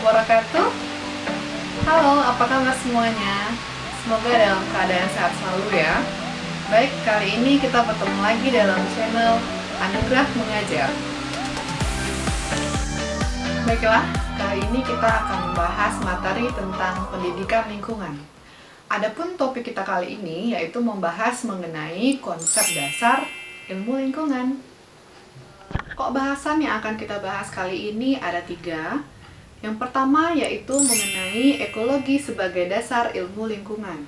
wabarakatuh. Halo, apa kabar semuanya? Semoga dalam keadaan sehat selalu ya. Baik, kali ini kita bertemu lagi dalam channel Anugerah Mengajar. Baiklah, kali ini kita akan membahas materi tentang pendidikan lingkungan. Adapun topik kita kali ini yaitu membahas mengenai konsep dasar ilmu lingkungan. Kok bahasan yang akan kita bahas kali ini ada 3. Yang pertama yaitu mengenai ekologi sebagai dasar ilmu lingkungan.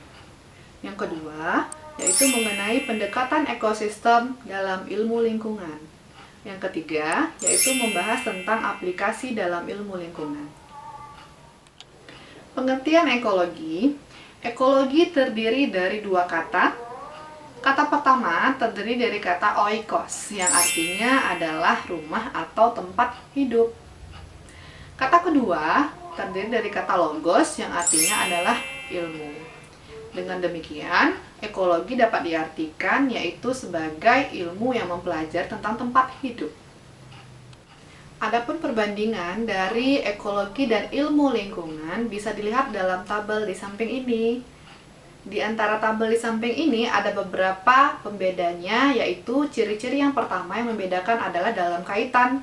Yang kedua yaitu mengenai pendekatan ekosistem dalam ilmu lingkungan. Yang ketiga yaitu membahas tentang aplikasi dalam ilmu lingkungan. Pengertian ekologi. Ekologi terdiri dari 2 kata. Kata pertama terdiri dari kata oikos yang artinya adalah rumah atau tempat hidup. Kata kedua terdiri dari kata logos yang artinya adalah ilmu. Dengan demikian, ekologi dapat diartikan yaitu sebagai ilmu yang mempelajari tentang tempat hidup. Adapun perbandingan dari ekologi dan ilmu lingkungan bisa dilihat dalam tabel di samping ini. Di antara tabel di samping ini ada beberapa pembedanya, yaitu ciri-ciri yang pertama yang membedakan adalah dalam kaitan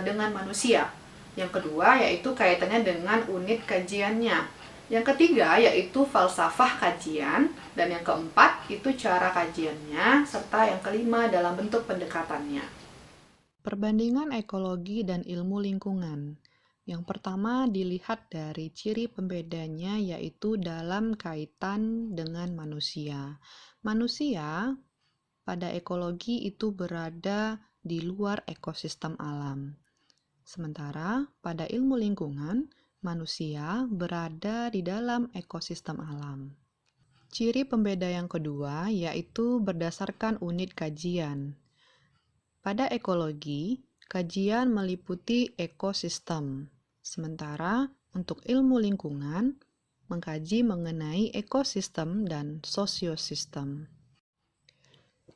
dengan manusia. Yang kedua yaitu kaitannya dengan unit kajiannya. Yang ketiga yaitu falsafah kajian. Dan yang keempat itu cara kajiannya. Serta yang kelima dalam bentuk pendekatannya. Perbandingan ekologi dan ilmu lingkungan. Yang pertama dilihat dari ciri pembedanya yaitu dalam kaitan dengan manusia. Manusia pada ekologi itu berada di luar ekosistem alam. Sementara pada ilmu lingkungan, manusia berada di dalam ekosistem alam. Ciri pembeda yang kedua yaitu berdasarkan unit kajian. Pada ekologi, kajian meliputi ekosistem. Sementara untuk ilmu lingkungan, mengkaji mengenai ekosistem dan sosiosistem.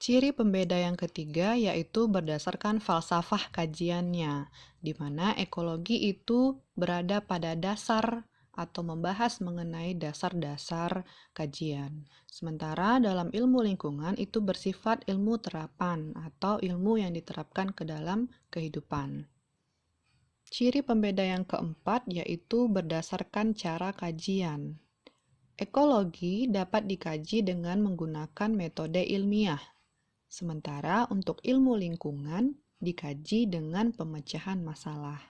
Ciri pembeda yang ketiga yaitu berdasarkan falsafah kajiannya, di mana ekologi itu berada pada dasar atau membahas mengenai dasar-dasar kajian. Sementara dalam ilmu lingkungan itu bersifat ilmu terapan atau ilmu yang diterapkan ke dalam kehidupan. Ciri pembeda yang keempat yaitu berdasarkan cara kajian. Ekologi dapat dikaji dengan menggunakan metode ilmiah. Sementara untuk ilmu lingkungan dikaji dengan pemecahan masalah.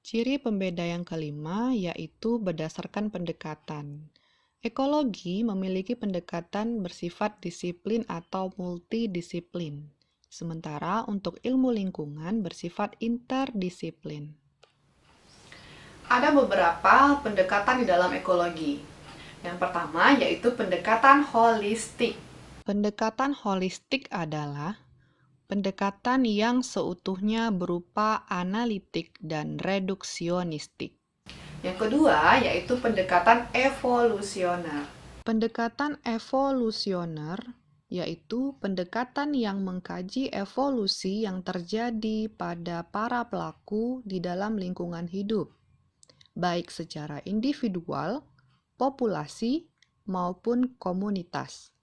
Ciri pembeda yang kelima yaitu berdasarkan pendekatan. Ekologi memiliki pendekatan bersifat disiplin atau multidisiplin. Sementara untuk ilmu lingkungan bersifat interdisiplin. Ada beberapa pendekatan di dalam ekologi. Yang pertama yaitu pendekatan holistik. Pendekatan holistik adalah pendekatan yang seutuhnya berupa analitik dan reduksionistik. Yang kedua yaitu pendekatan evolusioner. Pendekatan evolusioner yaitu pendekatan yang mengkaji evolusi yang terjadi pada para pelaku di dalam lingkungan hidup, baik secara individual, populasi, maupun komunitas.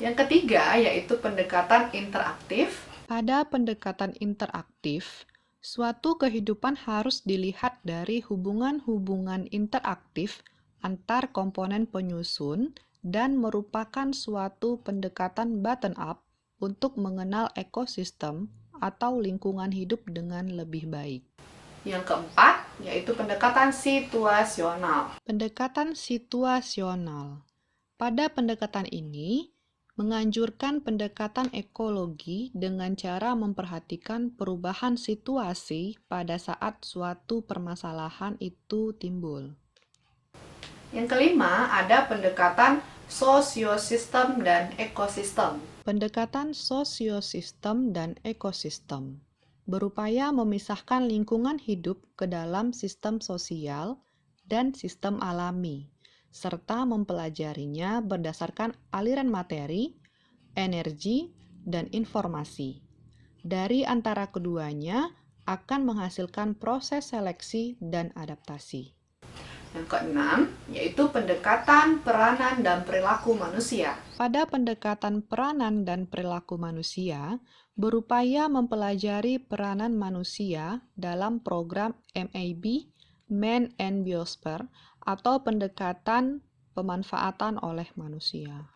Yang ketiga yaitu pendekatan interaktif. Pada pendekatan interaktif, suatu kehidupan harus dilihat dari hubungan-hubungan interaktif antar komponen penyusun dan merupakan suatu pendekatan bottom-up untuk mengenal ekosistem atau lingkungan hidup dengan lebih baik. Yang keempat yaitu pendekatan situasional. Pendekatan situasional. Pada pendekatan ini, menganjurkan pendekatan ekologi dengan cara memperhatikan perubahan situasi pada saat suatu permasalahan itu timbul. Yang kelima, ada pendekatan sosiosistem dan ekosistem. Pendekatan sosiosistem dan ekosistem berupaya memisahkan lingkungan hidup ke dalam sistem sosial dan sistem alami, serta mempelajarinya berdasarkan aliran materi, energi, dan informasi. Dari antara keduanya, akan menghasilkan proses seleksi dan adaptasi. Yang keenam, yaitu pendekatan peranan dan perilaku manusia. Pada pendekatan peranan dan perilaku manusia, berupaya mempelajari peranan manusia dalam program MAB, Man and Biosphere, atau pendekatan pemanfaatan oleh manusia.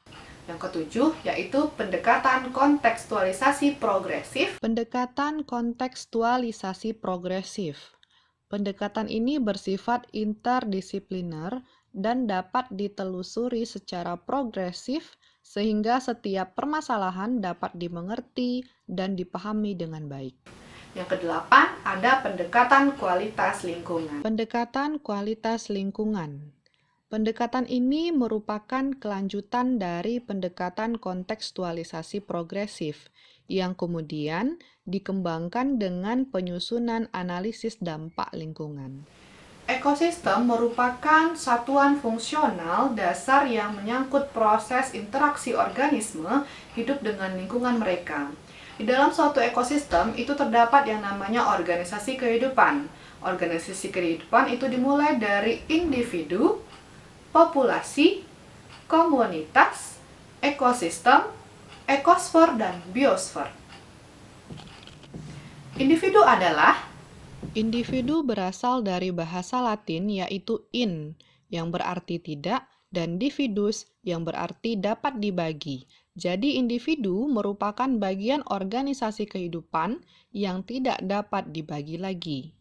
Yang ketujuh, yaitu pendekatan kontekstualisasi progresif. Pendekatan kontekstualisasi progresif. Pendekatan ini bersifat interdisipliner dan dapat ditelusuri secara progresif sehingga setiap permasalahan dapat dimengerti dan dipahami dengan baik. Yang kedelapan, ada pendekatan kualitas lingkungan. Pendekatan kualitas lingkungan. Pendekatan ini merupakan kelanjutan dari pendekatan kontekstualisasi progresif yang kemudian dikembangkan dengan penyusunan analisis dampak lingkungan. Ekosistem merupakan satuan fungsional dasar yang menyangkut proses interaksi organisme hidup dengan lingkungan mereka. Di dalam suatu ekosistem itu terdapat yang namanya organisasi kehidupan. Organisasi kehidupan itu dimulai dari individu, populasi, komunitas, ekosistem, ekosfer, dan biosfer. Individu berasal dari bahasa Latin yaitu in, yang berarti tidak, dan dividus, yang berarti dapat dibagi. Jadi individu merupakan bagian organisasi kehidupan yang tidak dapat dibagi lagi.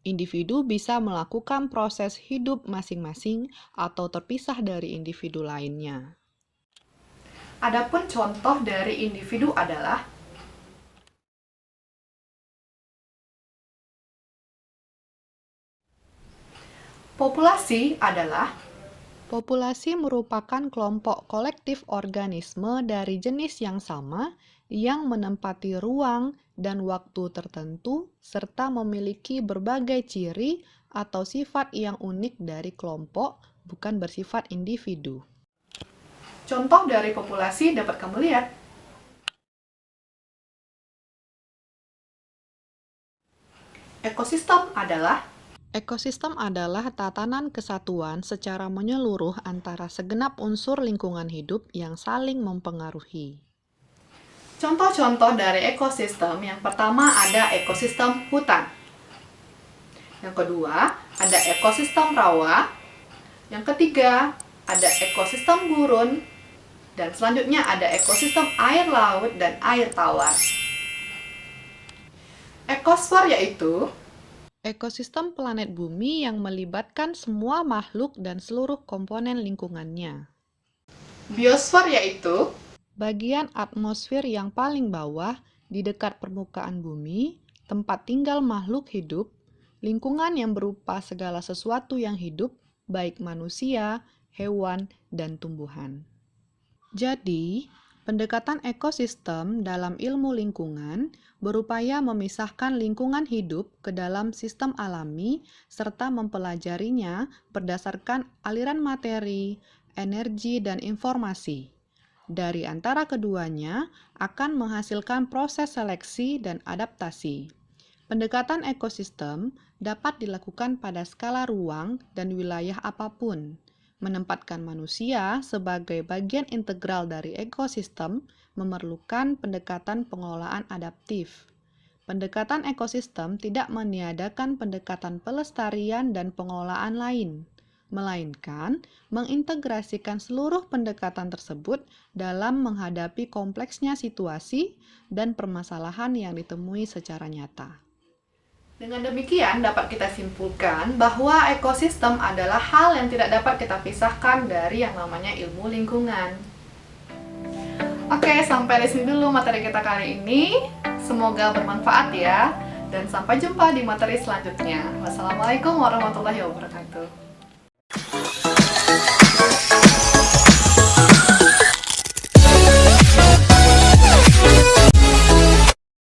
Individu bisa melakukan proses hidup masing-masing atau terpisah dari individu lainnya. Adapun contoh dari individu adalah populasi adalah Populasi merupakan kelompok kolektif organisme dari jenis yang sama yang menempati ruang dan waktu tertentu serta memiliki berbagai ciri atau sifat yang unik dari kelompok, bukan bersifat individu. contoh dari populasi dapat kamu lihat. Ekosistem adalah tatanan kesatuan secara menyeluruh antara segenap unsur lingkungan hidup yang saling mempengaruhi. Contoh-contoh dari ekosistem, yang pertama ada ekosistem hutan. Yang kedua, ada ekosistem rawa. Yang ketiga, ada ekosistem gurun. Dan selanjutnya ada ekosistem air laut dan air tawar. Ekosfer yaitu Ekosistem planet bumi yang melibatkan semua makhluk dan seluruh komponen lingkungannya. biosfer yaitu Bagian atmosfer yang paling bawah di dekat permukaan bumi, tempat tinggal makhluk hidup, lingkungan yang berupa segala sesuatu yang hidup, baik manusia, hewan, dan tumbuhan. Jadi, pendekatan ekosistem dalam ilmu lingkungan berupaya memisahkan lingkungan hidup ke dalam sistem alami serta mempelajarinya berdasarkan aliran materi, energi, dan informasi. Dari antara keduanya akan menghasilkan proses seleksi dan adaptasi. Pendekatan ekosistem dapat dilakukan pada skala ruang dan wilayah apapun. Menempatkan manusia sebagai bagian integral dari ekosistem memerlukan pendekatan pengelolaan adaptif. Pendekatan ekosistem tidak meniadakan pendekatan pelestarian dan pengelolaan lain, melainkan mengintegrasikan seluruh pendekatan tersebut dalam menghadapi kompleksnya situasi dan permasalahan yang ditemui secara nyata. Dengan demikian dapat kita simpulkan bahwa ekosistem adalah hal yang tidak dapat kita pisahkan dari yang namanya ilmu lingkungan. Oke, sampai di sini dulu materi kita kali ini. Semoga bermanfaat ya. Dan sampai jumpa di materi selanjutnya. Wassalamualaikum warahmatullahi wabarakatuh.